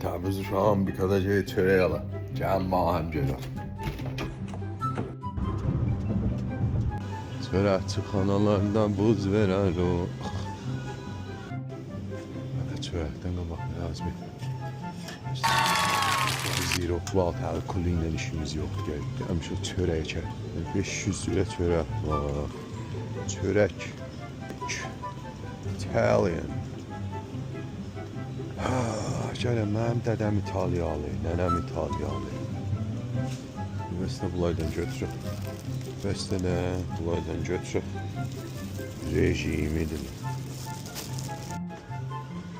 Təmiz uşağım bir kadacaya çörək ala. Gəl mənim gələ. Çörəkçi xanalarından buz verər o. Çörəkdən qabaq lazım. Zero vaat alkoluyla işimiz yoxdur. Gəlmişə çörək çək. 500 lirə çörək var. Çörək. Italian. Gələn mənim dədəm İtalyalı, nənəm İtalyalı. Üniversite bulaydan götürüb. Üniversitede bulaydan götürüb. Rejimidir.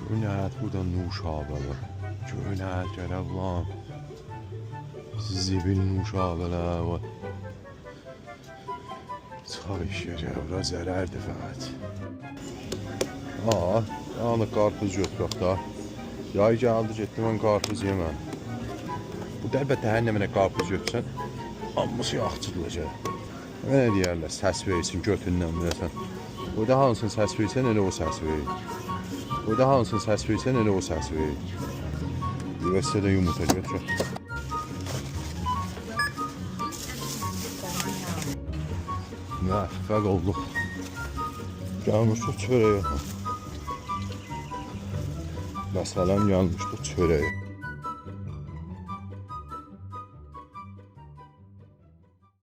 Görünət burada Nuşabələr. Görünət gələ ulan. Zibil Nuşabələr var. Çıxar işləyəcək, bura zərərdir fəqət. Yəni qarpız götürək da. Yay gəldi, getdi, mən qarpız yeməm. Bu da əlbəttə hər nə mənə qarpız götürsən, hamısı yaxçıdılacaq. Nə deyərlər, səs versin, götündən biləsən. Burada hansını səs versən, elə o səs verir. Burada hansını səs versən, elə o səs verir. Üniversitede yumurta götürək. Müvəffəq olduq. Gəlmişdik çörəyə. Məsələn, gəlmişdik çörəyə.